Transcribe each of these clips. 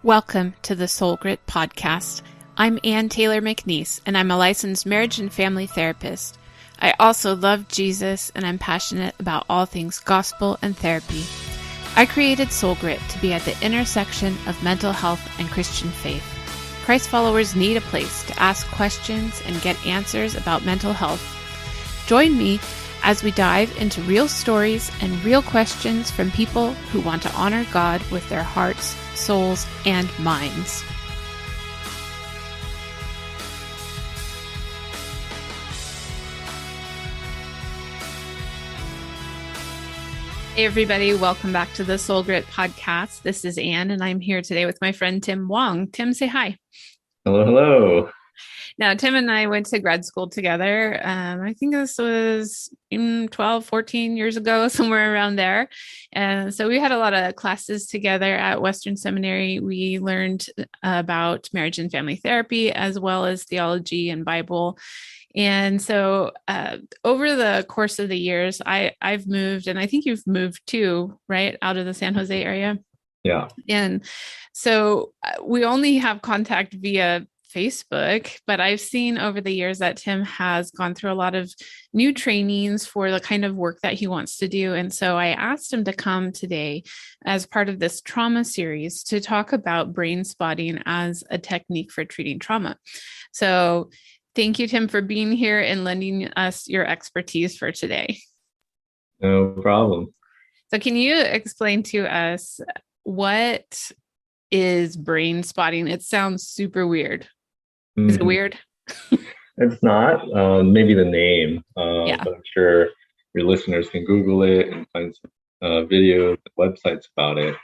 Welcome to the Soul Grit Podcast. I'm Ann Taylor McNeese, and I'm a licensed marriage and family therapist. I also love Jesus, and I'm passionate about all things gospel and therapy. I created Soul Grit to be at the intersection of mental health and Christian faith. Christ followers need a place to ask questions and get answers about mental health. Join me as we dive into real stories and real questions from people who want to honor God with their hearts, souls, and minds. Hey everybody, welcome back to the Soul Grit Podcast. This is Anne, and I'm here today with my friend Tim Wong. Tim, say hi. Hello, hello. Now, Tim and I went to grad school together. I think this was 12, 14 years ago, somewhere around there. And so we had a lot of classes together at Western Seminary. We learned about marriage and family therapy, as well as theology and Bible. And so over the course of the years, I've moved, and I think you've moved too, right, out of the San Jose area. Yeah. And so we only have contact via Facebook, but I've seen over the years that Tim has gone through a lot of new trainings for the kind of work that he wants to do. And so I asked him to come today as part of this trauma series to talk about brain spotting as a technique for treating trauma. So thank you, Tim, for being here and lending us your expertise for today. No problem. So can you explain to us what is brain spotting? It sounds super weird. Is it weird? It's not. Maybe the name, Yeah. but I'm sure your listeners can Google it and find some videos and websites about it.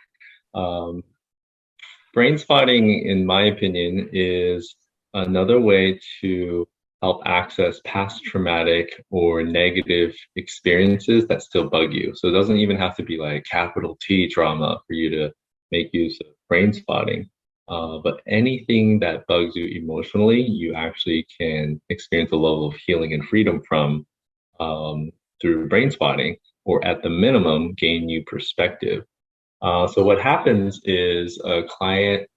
Brain spotting, in my opinion, is another way to help access past traumatic or negative experiences that still bug you. So it doesn't even have to be like capital T trauma for you to make use of brain spotting. But anything that bugs you emotionally, you actually can experience a level of healing and freedom from through brain spotting, or at the minimum, gain new perspective. So what happens is a client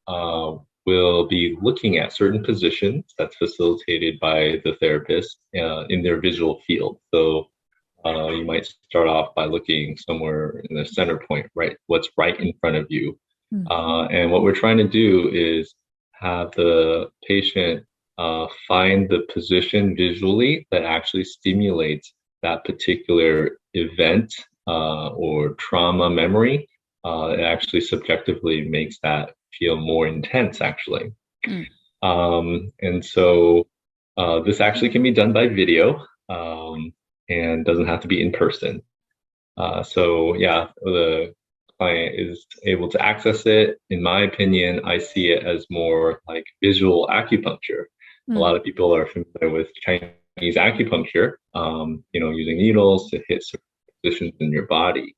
will be looking at certain positions that's facilitated by the therapist in their visual field. So you might start off by looking somewhere in the center point, right? What's right in front of you. And what we're trying to do is have the patient find the position visually that actually stimulates that particular event or trauma memory. It actually subjectively makes that feel more intense, actually. And so this actually can be done by video and doesn't have to be in person. So yeah, the client is able to access it. In my opinion, I see it as more like visual acupuncture. A lot of people are familiar with Chinese acupuncture, using needles to hit certain positions in your body.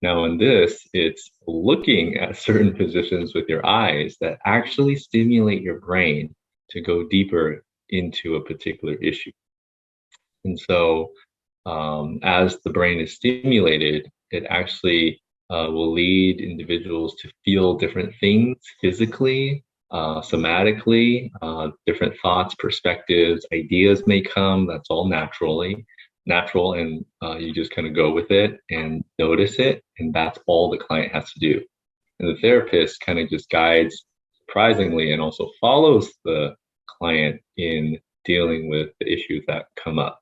Now in this, it's looking at certain positions with your eyes that actually stimulate your brain to go deeper into a particular issue. And so as the brain is stimulated, it actually will lead individuals to feel different things physically, somatically, different thoughts, perspectives, ideas may come. That's all natural, and you just kind of go with it and notice it, and that's all the client has to do. And the therapist kind of just guides, surprisingly, and also follows the client in dealing with the issues that come up.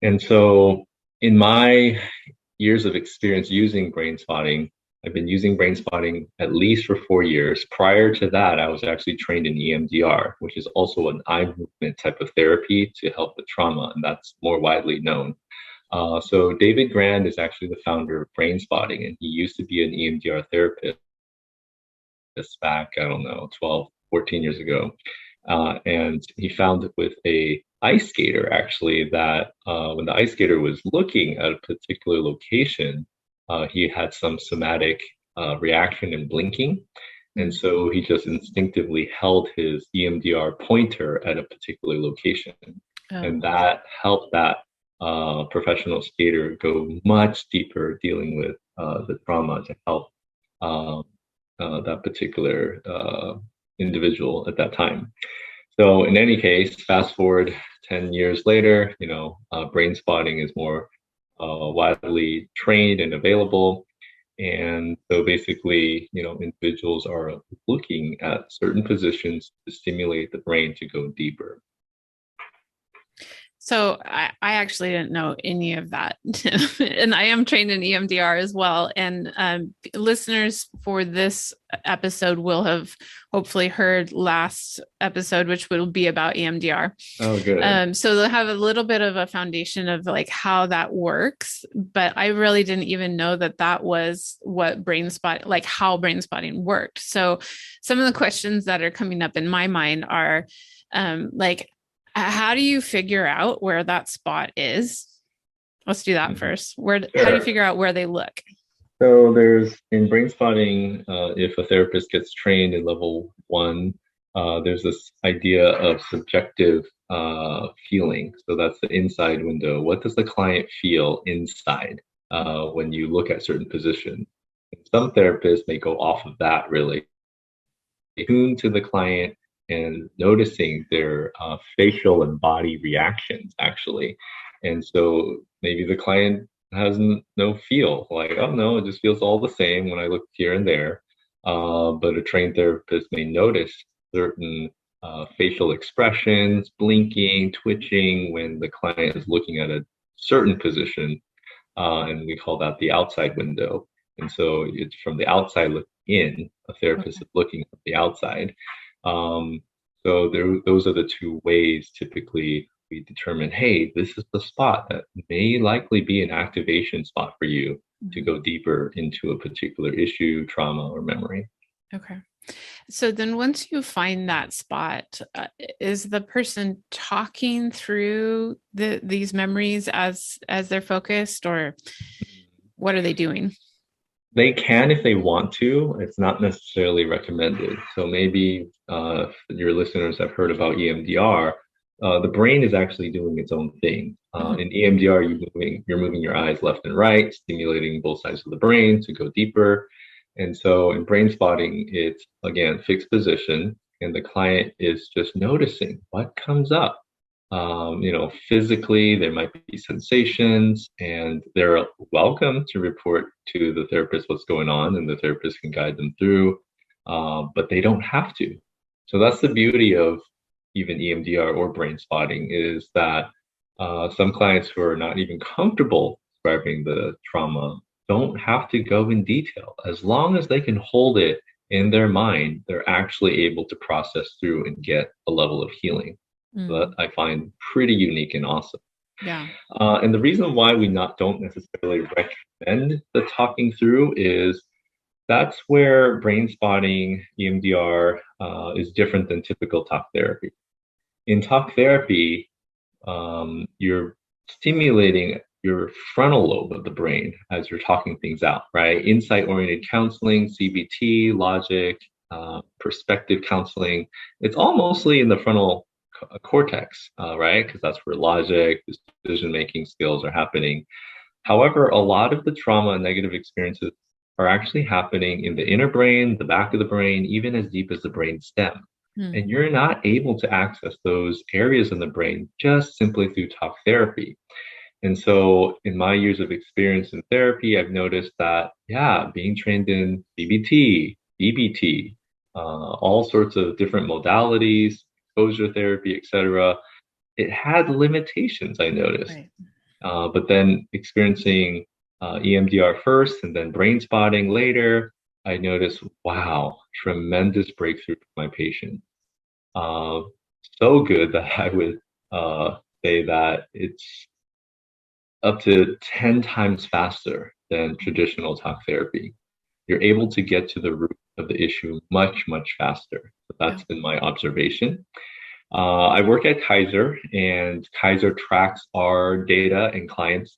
And so in my years of experience using brain spotting, I've been using brain spotting at least for 4 years. Prior to that, I was actually trained in EMDR, which is also an eye movement type of therapy to help with trauma, and that's more widely known. So David Grand is actually the founder of Brain Spotting, and he used to be an EMDR therapist back, 12, 14 years ago. And he found it with a ice skater, actually, that when the ice skater was looking at a particular location, he had some somatic reaction and blinking. And so he just instinctively held his EMDR pointer at a particular location. And that helped that professional skater go much deeper dealing with the trauma to help that particular individual at that time. So in any case, fast forward 10 years later, brain spotting is more widely trained and available. And so basically, individuals are looking at certain positions to stimulate the brain to go deeper. So I actually didn't know any of that. And I am trained in EMDR as well. And listeners for this episode will have hopefully heard last episode, which will be about EMDR. Oh, good. So they'll have a little bit of a foundation of like how that works. But I really didn't even know that was what how brain spotting worked. So some of the questions that are coming up in my mind are how do you figure out where that spot is? Let's do that first. How do you figure out where they look? So in brain spotting, if a therapist gets trained in level 1, there's this idea of subjective feeling. So that's the inside window. What does the client feel inside when you look at certain positions? Some therapists may go off of that really. Tune to the client and noticing their facial and body reactions, actually. And so maybe the client has no feel, like, oh no, it just feels all the same when I look here and there. But a trained therapist may notice certain facial expressions, blinking, twitching when the client is looking at a certain position. And we call that the outside window. And so it's from the outside looking in, a therapist is looking at the outside. So those are the two ways typically we determine, hey, this is the spot that may likely be an activation spot for you to go deeper into a particular issue, trauma, or memory. Okay. So then once you find that spot, is the person talking through these memories as they're focused, or what are they doing? They can if they want to. It's not necessarily recommended. So maybe your listeners have heard about EMDR. The brain is actually doing its own thing. In EMDR, you're moving your eyes left and right, stimulating both sides of the brain to go deeper. And so in brain spotting, it's again fixed position, and the client is just noticing what comes up. Physically, there might be sensations, and they're welcome to report to the therapist what's going on, and the therapist can guide them through, but they don't have to. So that's the beauty of even EMDR or brain spotting, is that some clients who are not even comfortable describing the trauma don't have to go in detail. As long as they can hold it in their mind, they're actually able to process through and get a level of healing. That I find pretty unique and awesome. Yeah. And the reason why we don't necessarily recommend the talking through is that's where brain spotting, EMDR, is different than typical talk therapy. In talk therapy, you're stimulating your frontal lobe of the brain as you're talking things out, right? Insight-oriented counseling, CBT, logic, perspective counseling. It's all mostly in the frontal cortex, right? Because that's where logic, decision-making skills are happening. However, a lot of the trauma and negative experiences are actually happening in the inner brain, the back of the brain, even as deep as the brain stem. And you're not able to access those areas in the brain just simply through talk therapy. And so in my years of experience in therapy, I've noticed that, being trained in CBT, DBT, all sorts of different modalities, exposure therapy, etc., it had limitations, I noticed. Right. But then experiencing EMDR first and then brain spotting later, I noticed, wow, tremendous breakthrough for my patient. So good that I would say that it's up to 10 times faster than traditional talk therapy. You're able to get to the root of the issue much, much faster. So that's been my observation. I work at Kaiser, and Kaiser tracks our data and clients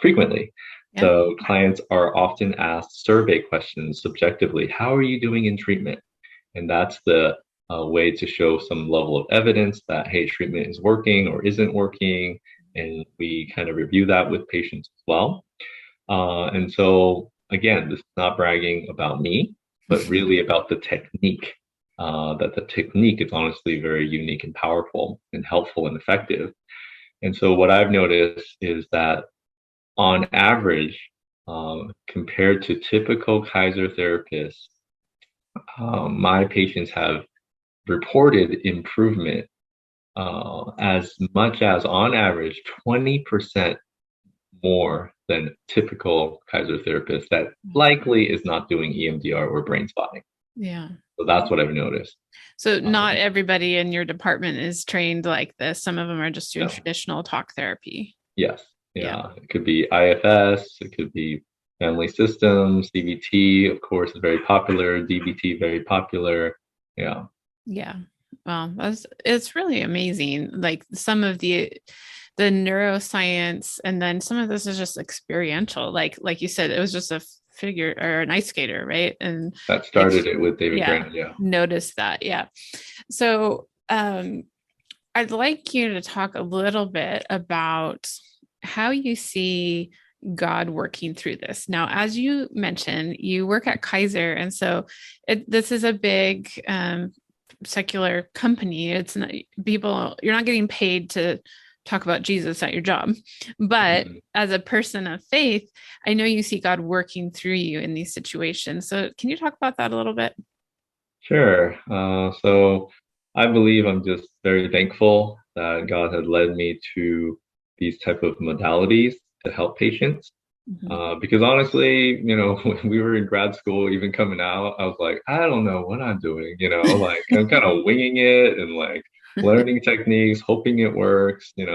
frequently. Yeah. So clients are often asked survey questions subjectively. How are you doing in treatment? And that's the way to show some level of evidence that, hey, treatment is working or isn't working. And we kind of review that with patients as well. And so, again, this is not bragging about me. but really about the technique. That the technique is honestly very unique and powerful and helpful and effective. And so what I've noticed is that on average, compared to typical Kaiser therapists, my patients have reported improvement as much as on average 20% more than typical Kaiser therapist that likely is not doing EMDR or brain spotting. Yeah. So that's what I've noticed. So not everybody in your department is trained like this. Some of them are just doing No. traditional talk therapy. Yes. Yeah. It could be IFS, it could be family systems, CBT, of course, is very popular, DBT, very popular. Yeah. Yeah. Well, it's really amazing. Like some of the neuroscience, and then some of this is just experiential. Like you said, it was just a figure or an ice skater, right? And that started it with David Grant. Yeah. Notice that. Yeah. So I'd like you to talk a little bit about how you see God working through this. Now, as you mentioned, you work at Kaiser, and so this is a big secular company. It's not people, you're not getting paid to talk about Jesus at your job, but as a person of faith, I know you see God working through you in these situations. So can you talk about that a little bit? Sure. So I believe I'm just very thankful that God had led me to these type of modalities to help patients. Because honestly, when we were in grad school, even coming out, I was like, I don't know what I'm doing, like I'm kind of winging it and like learning techniques, hoping it works, and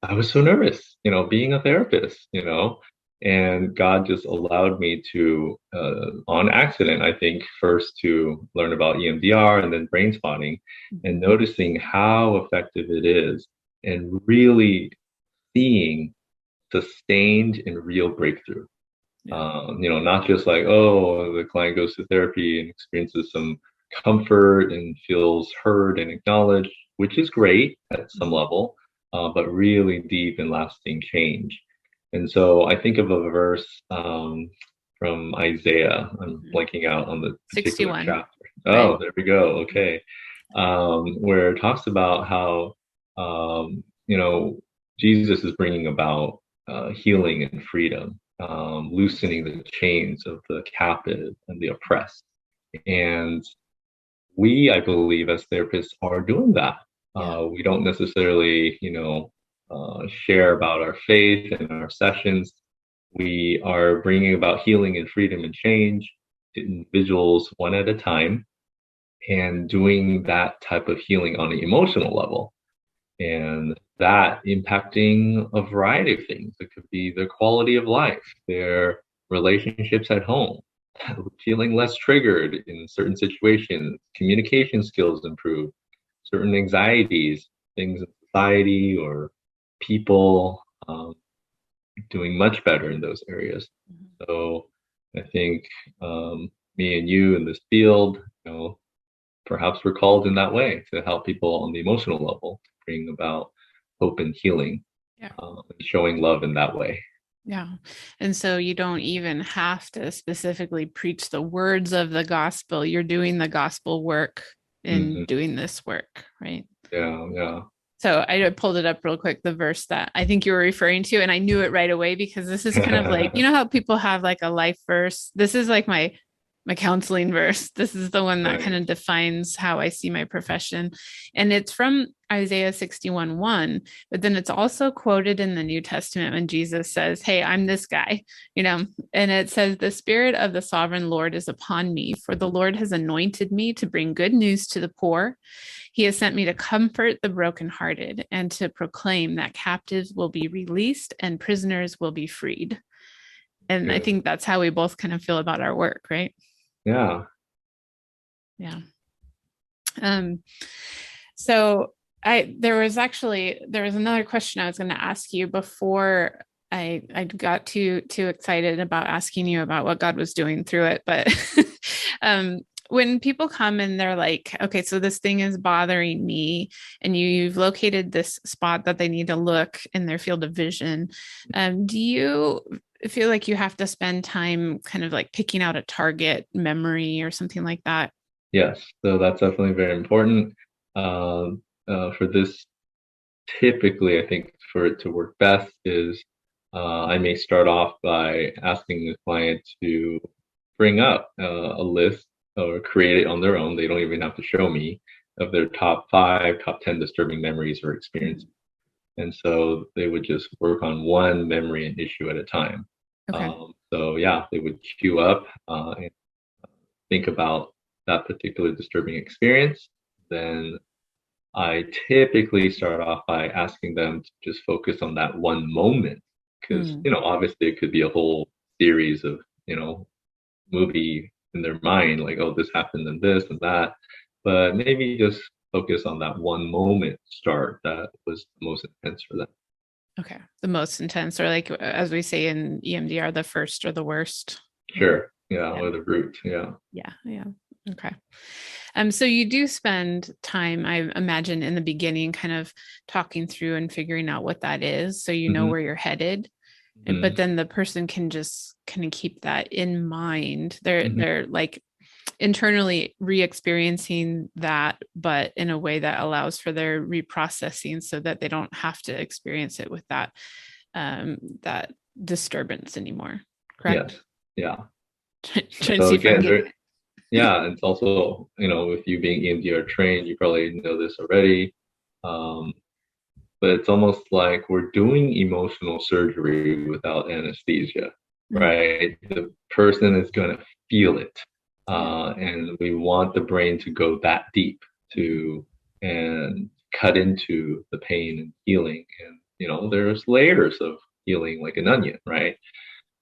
I was so nervous, being a therapist, and God just allowed me to, on accident, I think, first to learn about EMDR and then brain spotting and noticing how effective it is and really seeing sustained and real breakthrough. Not just like, oh, the client goes to therapy and experiences some comfort and feels heard and acknowledged, which is great at some level, but really deep and lasting change. And so I think of a verse from Isaiah. I'm blanking out on the particular 61. chapter. Right. Oh, there we go. Okay. Where it talks about how, Jesus is bringing about healing and freedom, loosening the chains of the captive and the oppressed. And we, I believe, as therapists are doing that. We don't necessarily, share about our faith in our sessions. We are bringing about healing and freedom and change to individuals one at a time and doing that type of healing on an emotional level. And that impacting a variety of things. It could be their quality of life, their relationships at home, feeling less triggered in certain situations, communication skills improve, certain anxieties, things in society or people, doing much better in those areas. So I think me and you in this field, perhaps we're called in that way to help people on the emotional level, to bring about hope and healing, and showing love in that way. Yeah. And so you don't even have to specifically preach the words of the gospel. You're doing the gospel work in doing this work, right? Yeah, yeah. So I pulled it up real quick, the verse that I think you were referring to, and I knew it right away because this is kind of like, how people have like a life verse. This is like my counseling verse. This is the one that kind of defines how I see my profession. And it's from Isaiah 61:1, but then it's also quoted in the New Testament when Jesus says, hey, I'm this guy, and it says, the Spirit of the sovereign Lord is upon me, for the Lord has anointed me to bring good news to the poor. He has sent me to comfort the brokenhearted and to proclaim that captives will be released and prisoners will be freed. And I think that's how we both kind of feel about our work, right? Yeah. Yeah. So there was another question I was going to ask you before I got too excited about asking you about what God was doing through it. But when people come and they're like, okay, so this thing is bothering me, and you've located this spot that they need to look in their field of vision, do you feel like you have to spend time kind of like picking out a target memory or something like that? Yes, so that's definitely very important. For this, typically, I think for it to work best is I may start off by asking the client to bring up a list or create it on their own. They don't even have to show me of their top 5, top 10 disturbing memories or experiences. And so they would just work on one memory and issue at a time. Okay. So yeah, they would queue up and think about that particular disturbing experience. Then I typically start off by asking them to just focus on that one moment because, obviously it could be a whole series of, movie in their mind, like, oh, this happened and this and that. But maybe just focus on that one moment start that was the most intense for them. Okay. The most intense, or like, as we say in EMDR, the first or the worst. Sure. Yeah. Or the root. Yeah. Yeah. Yeah. Okay. So you do spend time, I imagine, in the beginning, kind of talking through and figuring out what that is, so you know where you're headed. But then the person can just kind of keep that in mind. They're like internally re-experiencing that, but in a way that allows for their reprocessing, so that they don't have to experience it with that that disturbance anymore. Correct? Yes. Yeah. Trying to see if I'm getting it. Yeah, it's also, with you being EMDR trained, you probably know this already. But it's almost like we're doing emotional surgery without anesthesia, right? The person is going to feel it. And we want the brain to go that deep and cut into the pain and healing. And, there's layers of healing like an onion, right?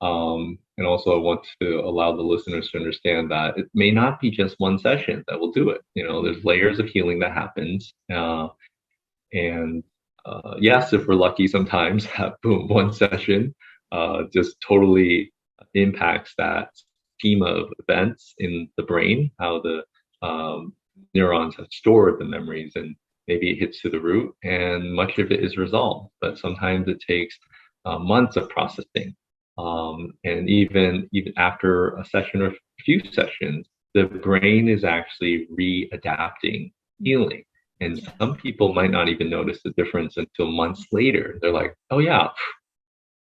And also I want to allow the listeners to understand that it may not be just one session that will do it. There's layers of healing that happens. Yes, if we're lucky, sometimes one session just totally impacts that schema of events in the brain, how the neurons have stored the memories, and maybe it hits to the root and much of it is resolved. But sometimes it takes months of processing. And even after a session or a few sessions, the brain is actually readapting healing. And some people might not even notice the difference until months later. They're like, oh yeah,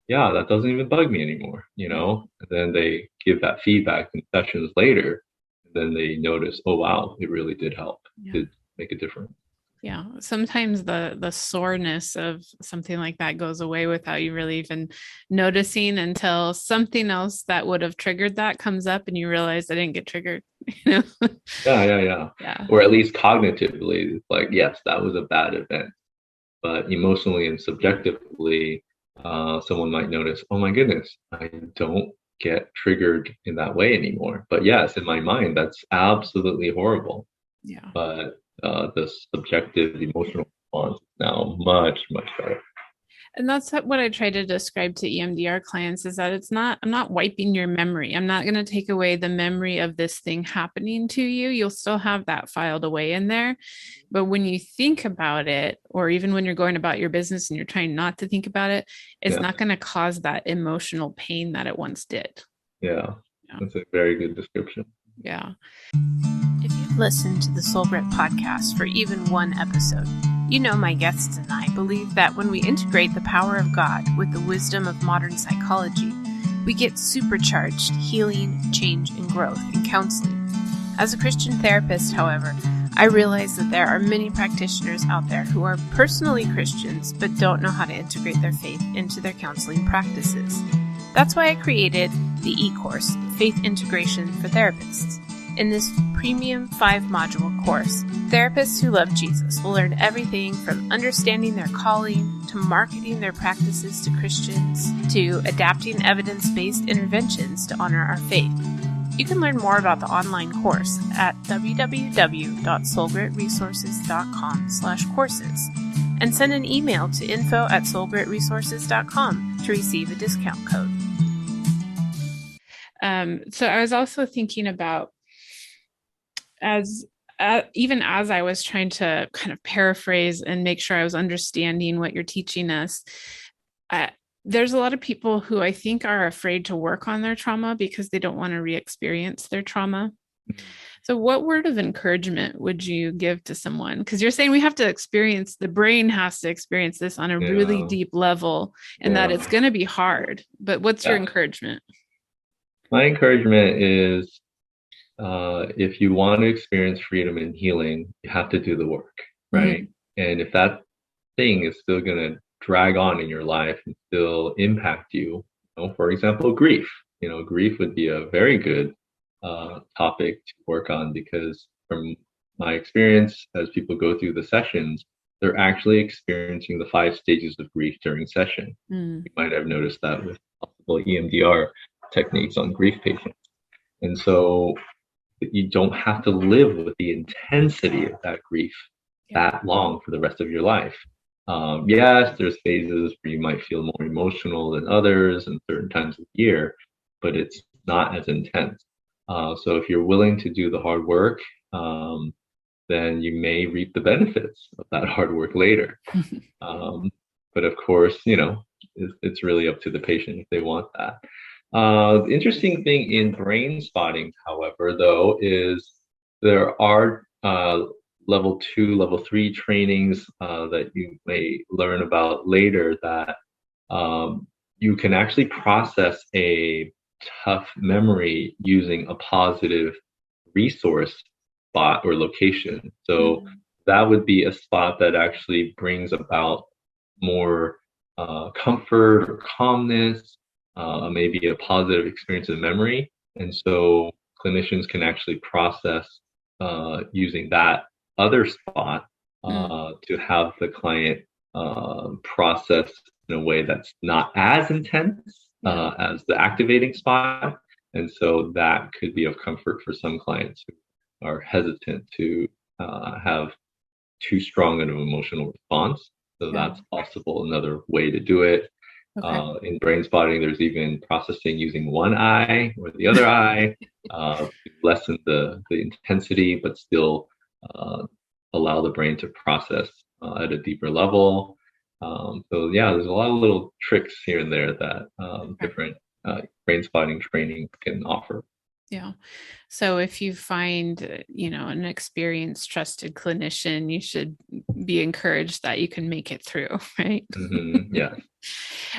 that doesn't even bug me anymore, And then they give that feedback in sessions later. And then they notice, oh wow, it really did help. It did make a difference. Yeah. Sometimes the soreness of something like that goes away without you really even noticing, until something else that would have triggered that comes up and you realize I didn't get triggered. Yeah. Or at least cognitively, it's like, yes, that was a bad event. But emotionally and subjectively, someone might notice, oh my goodness, I don't get triggered in that way anymore. But yes, in my mind, that's absolutely horrible. Yeah. But the subjective emotional response is now much, much better. And that's what I try to describe to EMDR clients, is that I'm not wiping your memory. I'm not going to take away the memory of this thing happening to you. You'll still have that filed away in there. But when you think about it, or even when you're going about your business and you're trying not to think about it, it's not going to cause that emotional pain that it once did. Yeah. That's a very good description. Yeah. If you've listened to the Soul Grit podcast for even one episode, you know my guests and I believe that when we integrate the power of God with the wisdom of modern psychology, we get supercharged healing, change, and growth in counseling. As a Christian therapist, however, I realize that there are many practitioners out there who are personally Christians but don't know how to integrate their faith into their counseling practices. That's why I created the e-course, Faith Integration for Therapists. In this premium 5-module course, therapists who love Jesus will learn everything from understanding their calling, to marketing their practices to Christians, to adapting evidence-based interventions to honor our faith. You can learn more about the online course at www.soulgritresources.com/courses and send an email to info@soulgritresources.com to receive a discount code. So I was also thinking about as even as I was trying to kind of paraphrase and make sure I was understanding what you're teaching us, uh, there's a lot of people who I think are afraid to work on their trauma because they don't want to re-experience their trauma. So, what word of encouragement would you give to someone? Because you're saying we have to experience, the brain has to experience this on a really Yeah, deep level, and that it's yeah, going to be hard. But what's your yeah. encouragement? My encouragement is if you want to experience freedom and healing, you have to do the work, right? Mhm. And if that thing is still going to drag on in your life and still impact you, for example, grief. Grief would be a very good topic to work on because from my experience, as people go through the sessions, they're actually experiencing the 5 stages of grief during session. Mm. You might have noticed that with possible EMDR techniques on grief patients. And so you don't have to live with the intensity of that grief Yeah. that long for the rest of your life. Yes, there's phases where you might feel more emotional than others and certain times of the year, but it's not as intense. So if you're willing to do the hard work, then you may reap the benefits of that hard work later. Um, but of course, it's really up to the patient if they want that. The interesting thing in brain spotting, however, though, is there are level 2, level 3 trainings that you may learn about later that you can actually process a tough memory using a positive resource spot or location. So Mm. that would be a spot that actually brings about more comfort or calmness, maybe a positive experience of memory. And so clinicians can actually process using that other spot Mm. to have the client process in a way that's not as intense Yeah. as the activating spot. And so that could be of comfort for some clients who are hesitant to have too strong an emotional response. So Yeah. that's possible. Another way to do it. Okay. In brain spotting, there's even processing using one eye or the other eye to lessen the intensity, but still uh, allow the brain to process at a deeper level. So yeah, there's a lot of little tricks here and there that Okay. different brain spotting training can offer. Yeah. So if you find, an experienced, trusted clinician, you should be encouraged that you can make it through, right? Yeah.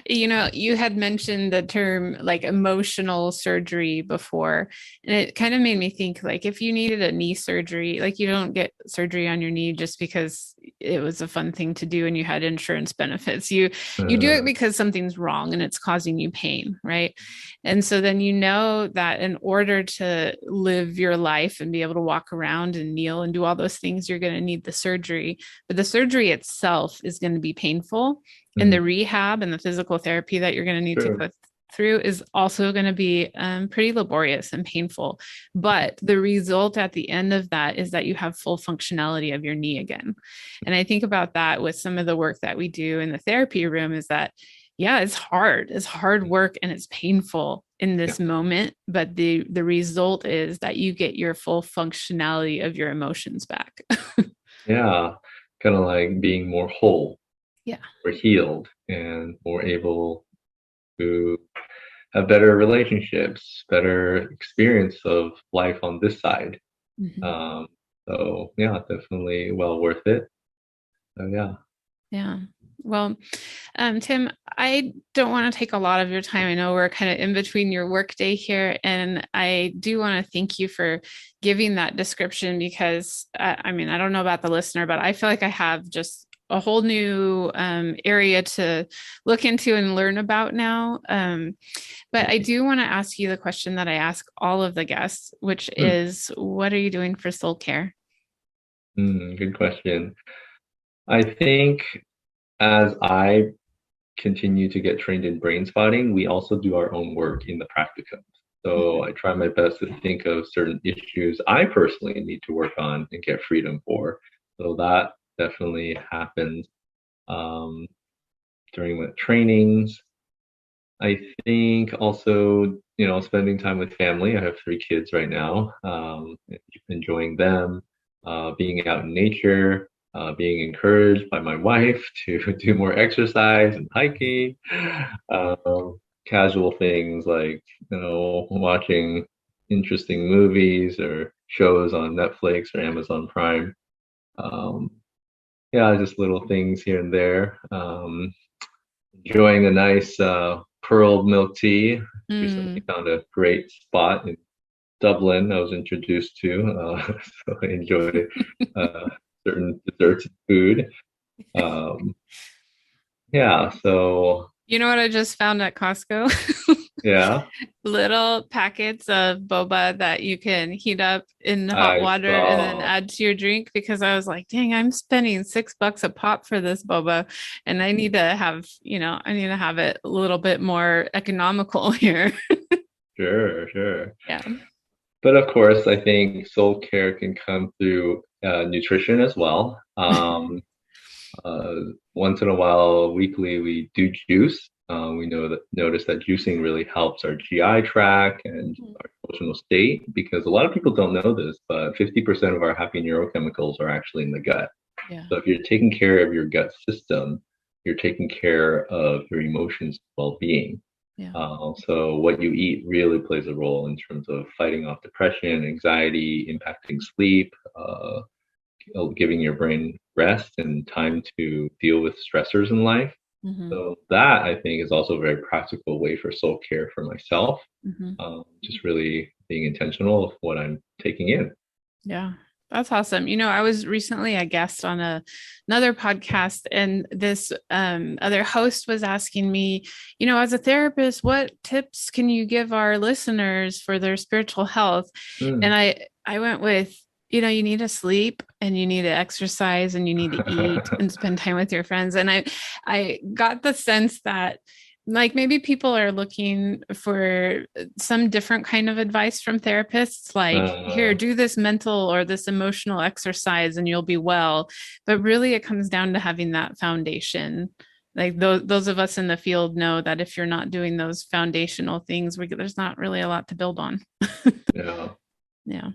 You had mentioned the term like emotional surgery before, and it kind of made me think like if you needed a knee surgery, like you don't get surgery on your knee just because it was a fun thing to do and you had insurance benefits. You do it Uh, because something's wrong and it's causing you pain, right? And so then you know that in order to live your life and be able to walk around and kneel and do all those things, you're going to need the surgery. But the surgery itself is going to be painful. And the rehab and the physical therapy that you're going to need to sure. go through is also going to be pretty laborious and painful. But the result at the end of that is that you have full functionality of your knee again. And I think about that with some of the work that we do in the therapy room is that yeah, it's hard work and it's painful in Yeah. this moment, but the result is that you get your full functionality of your emotions back. Yeah. Kind of like being more whole Yeah. or healed and more able to have better relationships, better experience of life on this side. Mhm. Um, so yeah, definitely well worth it. So yeah. Yeah. Well, Tim, I don't want to take a lot of your time. I know we're kind of in between your workday here, and I do want to thank you for giving that description because I mean, I don't know about the listener, but I feel like I have just a whole new area to look into and learn about now. But I do want to ask you the question that I ask all of the guests, which Hmm. is, what are you doing for soul care? Good question. I think as I continue to get trained in brain spotting, we also do our own work in the practicum. So I try my best to think of certain issues I personally need to work on and get freedom for. So that definitely happens um, during my trainings. I think also, spending time with family. I have 3 kids right now, enjoying them, being out in nature, being encouraged by my wife to do more exercise and hiking, um, casual things like, watching interesting movies or shows on Netflix or Amazon Prime. Um, yeah, just little things here and there. Enjoying a nice pearl milk tea. Recently Mm. found a great spot in Dublin I was introduced to. So I enjoy uh, certain desserts and food. Um, yeah, so You know what I just found at Costco? yeah, Little packets of boba that you can heat up in hot I water and then saw. add to your drink because I was like, dang, I'm spending $6 a pop for this boba. And I need to have, I need to have it a little bit more economical here. Sure, sure. Yeah. But of course, I think soul care can come through nutrition as well. Uh, Once in a while, weekly, we do juice. We notice that juicing really helps our GI tract and our emotional state because a lot of people don't know this, but 50% of our happy neurochemicals are actually in the gut. Yeah. So if you're taking care of your gut system, you're taking care of your emotions well-being. Yeah. So what you eat really plays a role in terms of fighting off depression, anxiety, impacting sleep, giving your brain rest and time to deal with stressors in life. Hmm. So that I think is also a very practical way for soul care for myself. Hmm. Just really being intentional of what I'm taking in. Yeah. That's awesome. I was recently a guest on another podcast, and this other host was asking me, as a therapist, what tips can you give our listeners for their spiritual health? And Mm. I went with, you need to sleep and you need to exercise and you need to eat and spend time with your friends. And I got the sense that like maybe people are looking for some different kind of advice from therapists, like here, uh, do this mental or this emotional exercise and you'll be well. But really it comes down to having that foundation. Like those of us in the field know that if you're not doing those foundational things, there's not really a lot to build on. yeah. Yeah.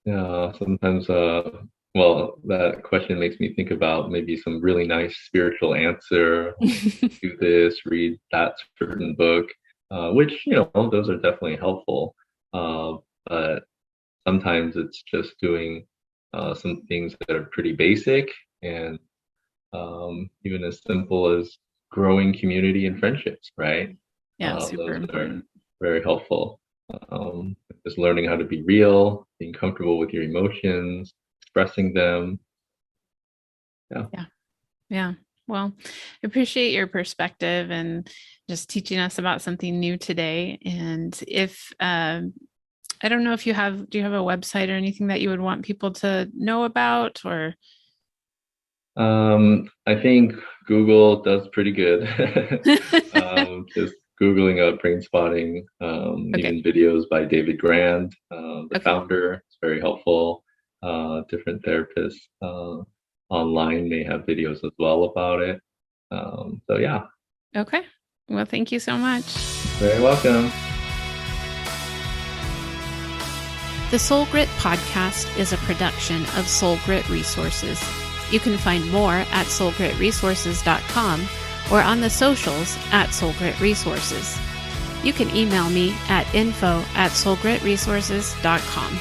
Yeah, sometimes, well, that question makes me think about maybe some really nice spiritual answer, like do this, read that certain book, which, those are definitely helpful. But sometimes it's just doing some things that are pretty basic and even as simple as growing community and friendships, right? Yeah, super Those are important. very helpful. Just learning how to be real, being comfortable with your emotions, expressing them. Yeah. Yeah. Yeah. Well, I appreciate your perspective and just teaching us about something new today. And if I don't know if do you have a website or anything that you would want people to know about or I think Google does pretty good. okay. Just Googling up Brainspotting, even videos by David Grand, the Okay. founder, it's very helpful. Different therapists online may have videos as well about it. So yeah, Okay. Well, thank you so much. very welcome. The Soul Grit podcast is a production of Soul Grit Resources. You can find more at soulgritresources.com or on the socials at Soul Grit Resources. You can email me at info@soulgritresources.com.